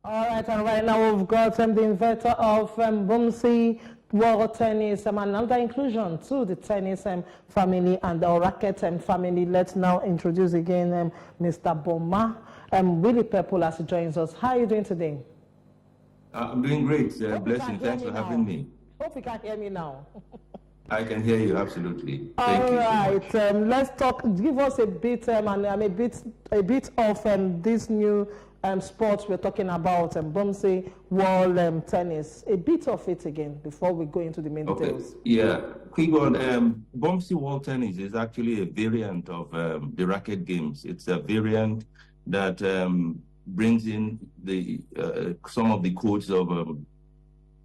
All right, and right now we've got the inventor of Bomsy World Tennis and another inclusion to the tennis family and the racket family. Let's now introduce again Mr. Boma Willie-Pepple as he joins us. How are you doing today? I'm doing great. Blessing. Thanks for having me. Hope you can hear me now. I can hear you absolutely. Thank you so much. Let's talk. Give us a bit a bit of this new sports we're talking about, Bomsy World Tennis. A bit of it again before we go into the main details. Yeah, quick one. Bomsy World Tennis is actually a variant of the racket games. It's a variant that brings in the some of the codes of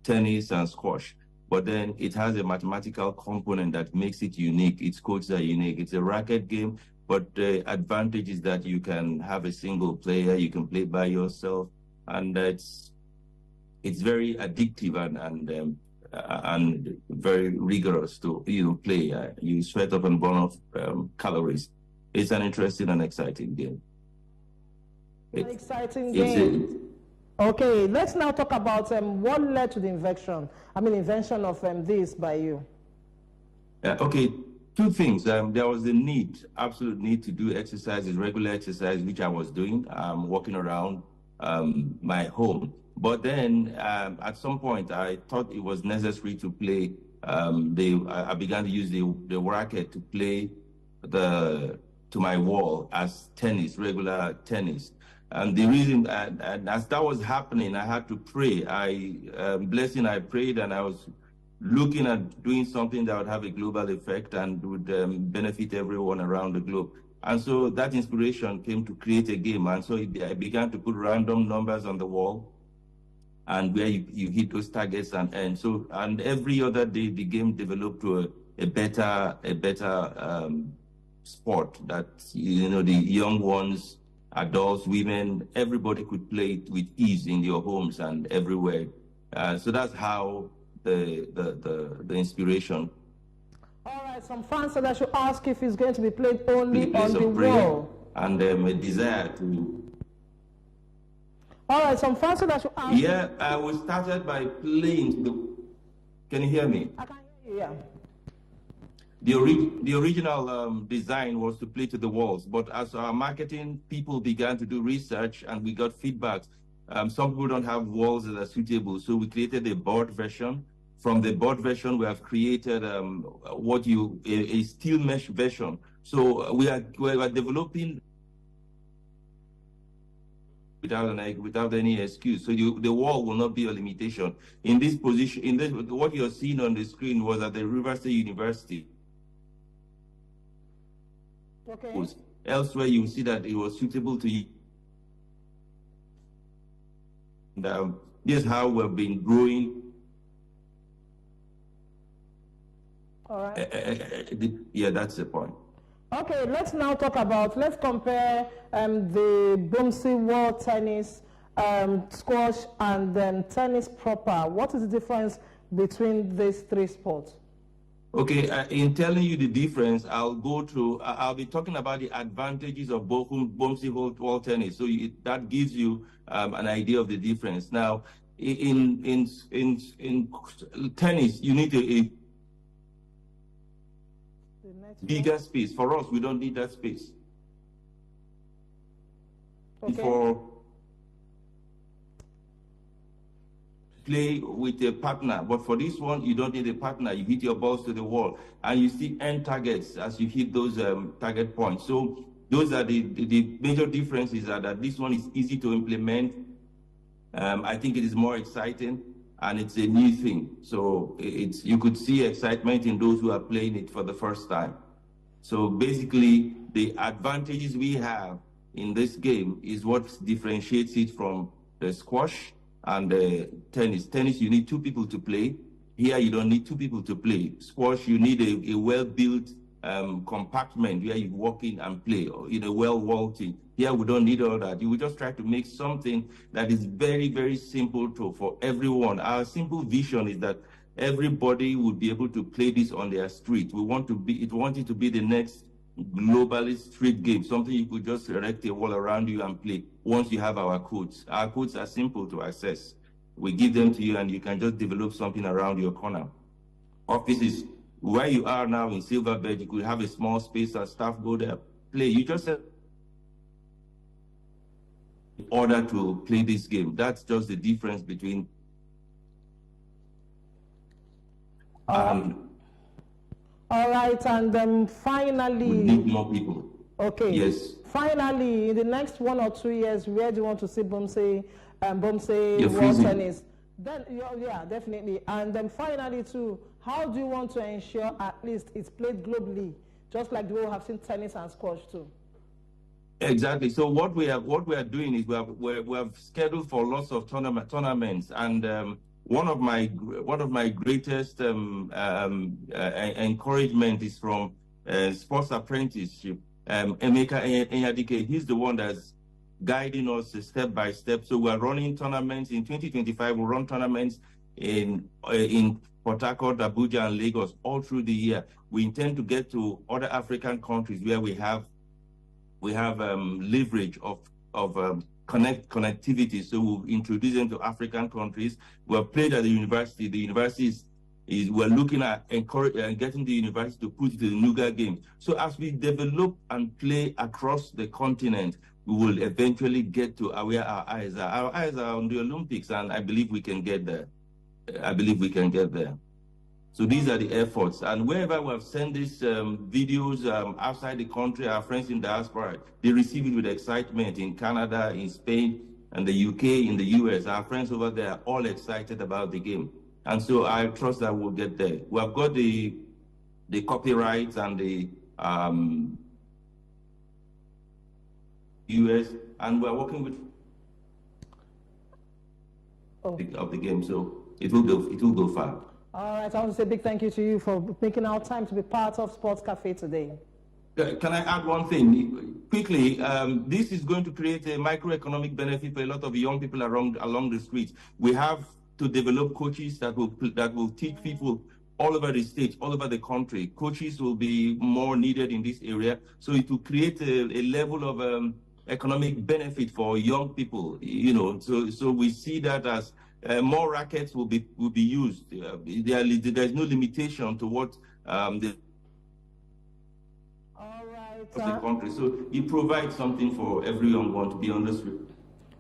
tennis and squash. But then it has a mathematical component that makes it unique. Its codes are unique. It's a racket game, but the advantage is that you can have a single player, you can play by yourself, and it's very addictive and very rigorous to play. You sweat up and burn off calories. It's an interesting and exciting game. An exciting game. Okay, let's now talk about what led to the invention of this by you. Okay, two things. There was the absolute need to do exercises, regular exercise, which I was doing, walking around my home. But then at some point, I thought it was necessary to play. I began to use the racket to play to my wall as tennis, regular tennis. And the reason, and as that was happening, I had to pray. I prayed, and I was looking at doing something that would have a global effect and would benefit everyone around the globe. And so that inspiration came to create a game. And so I began to put random numbers on the wall, and where you hit those targets, and every other day the game developed to a better sport that the young ones, adults, women, everybody could play it with ease in your homes and everywhere. So that's how the inspiration. All right, some fans said I should ask if it's going to be played only on the wall. And a desire to. All right, some fans said I should ask. Yeah, we started by playing Can you hear me? I can hear you, yeah. The original design was to play to the walls, but as our marketing people began to do research and we got feedback, some people don't have walls that are suitable, so we created a board version. From the board version, we have created a steel mesh version. So we are developing without any excuse. So the wall will not be a limitation. In this position, what you're seeing on the screen was at the River State University. Okay. Elsewhere, you see that it was suitable to you. And this is how we've been growing. All right. Yeah, that's the point. Okay, let's compare the Bomsy World Tennis, squash, and then tennis proper. What is the difference between these three sports? Okay, in telling you the difference, I'll be talking about the advantages of both Bomsy World Tennis. So that gives you an idea of the difference. Now, in tennis, you need a bigger space. For us, we don't need that space. Okay. For play with a partner, but for this one, you don't need a partner. You hit your balls to the wall, and you see end targets as you hit those target points. So those are the major differences are that this one is easy to implement. I think it is more exciting, and it's a new thing. So you could see excitement in those who are playing it for the first time. So basically, the advantages we have in this game is what differentiates it from the squash and tennis. Tennis, you need two people to play. Here, you don't need two people to play. Squash, you need a well-built compartment where you walk in and play, or in a well-walled thing. Here, we don't need all that. You will just try to make something that is very, very simple for everyone. Our simple vision is that everybody would be able to play this on their street. We want it to be the next globally street game, something you could just erect a wall around you and play once you have our codes. Our codes are simple to access. We give them to you and you can just develop something around your corner. Offices, where you are now in Silverbird, you could have a small space and staff go there, play. You just have in order to play this game. That's just the difference between all right, and finally, we need more people. Okay. Yes. Finally, in the next 1 or 2 years, where do you want to see Bomsy You're World freezing. Tennis? Then, yeah, definitely. And then finally, too, how do you want to ensure at least it's played globally, just like the way we have seen tennis and squash too? Exactly. So what we are doing is we have scheduled for lots of tournaments, and one of my greatest encouragement is from sports apprenticeship. Emeka Enyadike, he's the one that's guiding us step by step. So we're running tournaments in 2025. We'll run tournaments in Port Harcourt, Abuja, and Lagos all through the year. We intend to get to other African countries where we have leverage of connectivity. So we'll introduce them to African countries. We have played at the university. The university we're looking at getting the university to put it to the Nuga game. So as we develop and play across the continent, we will eventually get to where our eyes are. Our eyes are on the Olympics, and I believe we can get there. So these are the efforts. And wherever we have sent these videos outside the country, our friends in diaspora, they receive it with excitement in Canada, in Spain, and the UK, in the US. Our friends over there are all excited about the game. And so I trust that we'll get there. We have got the copyrights and the US, and we're working with of the game. So it will go far. All right, I want to say a big thank you to you for making our time to be part of Sports Cafe today. Can I add one thing quickly? This is going to create a microeconomic benefit for a lot of young people along the streets. We have to develop coaches that will teach people all over the state, all over the country. Coaches will be more needed in this area, so it will create a level of economic benefit for young people. So we see that as more rackets will be used. There's no limitation to what the country. So it provides something for every young one to be on the street.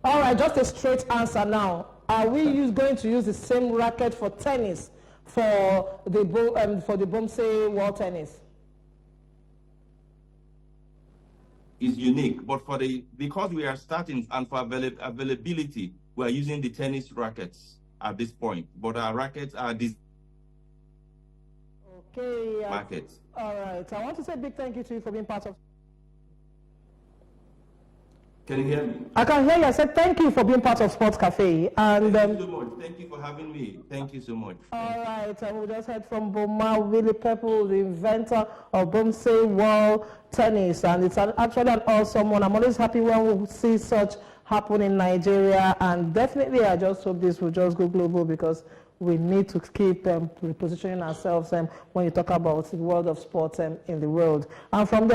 All right, just a straight answer now. Are we going to use the same racket for tennis for the Bomsy World Tennis? Is unique, but because we are starting and for availability, we are using the tennis rackets at this point. But our rackets are these rackets. All right. I want to say a big thank you to you for being part of. Can you hear me? I can hear you. I said thank you for being part of Sports Cafe. And thank you so much. Thank you for having me. Thank you so much. All right. And we just heard from Boma, Willie-Pepple, the inventor of Bomsy World Tennis. And it's actually an awesome one. I'm always happy when we see such happen in Nigeria. And definitely, I just hope this will just go global, because we need to keep repositioning ourselves when you talk about the world of sports in the world. And from there,